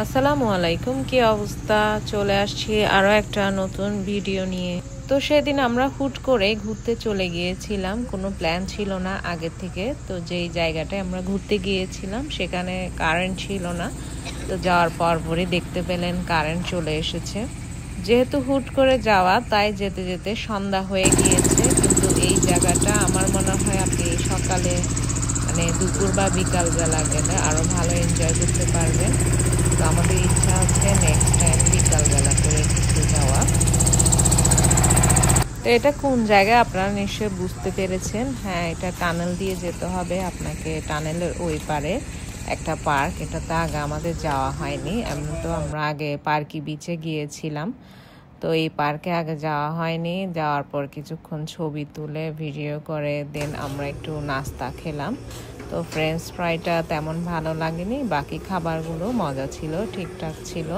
আসসালামু আলাইকুম, কি অবস্থা? চলে আসছি আরো একটা নতুন ভিডিও নিয়ে। তো সেদিন আমরা হুট করে ঘুরতে চলে গিয়েছিলাম, কোনো প্ল্যান ছিল না আগে থেকে। তো যেই জায়গাটায় আমরা ঘুরতে গিয়েছিলাম সেখানে কারেন্ট ছিল না। তো যাওয়ার পরপরই দেখতে পেলেন কারেন্ট চলে এসেছে। যেহেতু হুট করে যাওয়া, তাই যেতে যেতে সন্ধ্যা হয়ে গিয়েছে। কিন্তু এই জায়গাটা আমার মনে হয় আপনি সকালে দুপুর বা বিকাল বেলা গেলে আরো ভালো এনজয় করতে পারবেন। তো আমাদের ইচ্ছা হচ্ছে নেক্সট টাইম বিকাল বেলা করে ঘুরতে যাওয়া। তো এটা কোন জায়গায় আপনারা নিশ্চয়ই বুঝতে পেরেছেন। হ্যাঁ, এটা টানেল দিয়ে যেতে হবে আপনাকে। টানেলের ওই পারে একটা পার্ক, এটাতে আগে আমাদের যাওয়া হয়নি। এমনি তো আমরা আগে পার্কি বিচে গিয়েছিলাম, তো এই পার্কে আগে যাওয়া হয়নি। যাওয়ার পর কিছুক্ষণ ছবি তুলে ভিডিও করে দেন আমরা একটু নাস্তা খেলাম। তো ফ্রেঞ্চ ফ্রাইটা তেমন ভালো লাগেনি, বাকি খাবারগুলো মজা ছিল, ঠিকঠাক ছিল।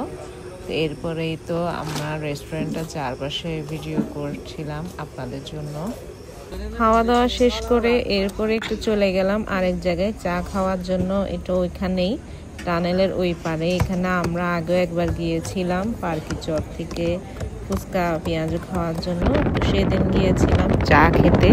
তো এরপরেই তো আমরা রেস্টুরেন্টের চারপাশে ভিডিও করছিলাম আপনাদের জন্য। খাওয়া দাওয়া শেষ করে এরপরে একটু চলে গেলাম আরেক জায়গায় চা খাওয়ার জন্য। এটা ওইখানেই টানেলের ওই পারে। এখানে আমরা আগেও একবার গিয়েছিলাম পার্কি চর থেকে ফুচকা পেঁয়াজু খাওয়ার জন্য। তো সেদিন গিয়েছিলাম চা খেতে।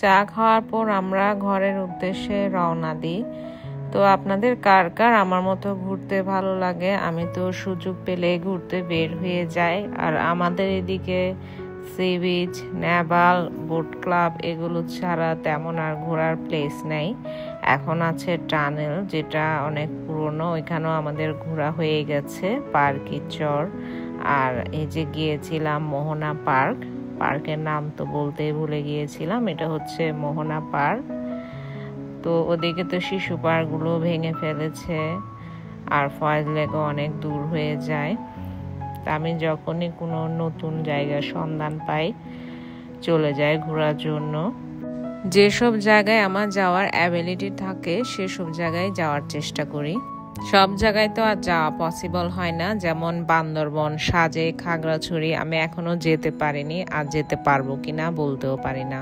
চা খাওয়ার পর আমরা ঘরের উদ্দেশ্যে রওনা দিই। তো আপনাদের কার কার আমার মতো ঘুরতে ভালো লাগে? আমি তো সুযোগ পেলে ঘুরতে বের হয়ে যাই। আর আমাদের এদিকে sea beach, Naval, boat club এগুলো ছাড়া তেমন আর ঘোরার প্লেস নেই। এখন আছে টানেল, যেটা অনেক পুরনো, ওইখানেও আমাদের ঘোরা হয়ে গেছে। পার্কি চর, আর এই যে গিয়েছিলাম মোহনা পার্ক। পার্কের নাম তো বলতেই ভুলে গিয়েছিলাম, এটা হচ্ছে মোহনা পার্ক। তো ওদিকে তো শিশু পার্কগুলো ভেঙে ফেলেছে, আর ফয়েজ লেকও অনেক দূর হয়ে যায়। তা আমি যখনই কোনো নতুন জায়গার সন্ধান পাই চলে যাই ঘোরার জন্য। যেসব জায়গায় আমার যাওয়ার অ্যাবিলিটি থাকে সেসব জায়গায় যাওয়ার চেষ্টা করি। সব জায়গায় তো আর যাওয়া পসিবল হয় না, যেমন বান্দরবন, সাজেক, খাগড়াছড়ি আমি এখনো যেতে পারিনি, আর যেতে পারবো কিনা বলতেও পারি না।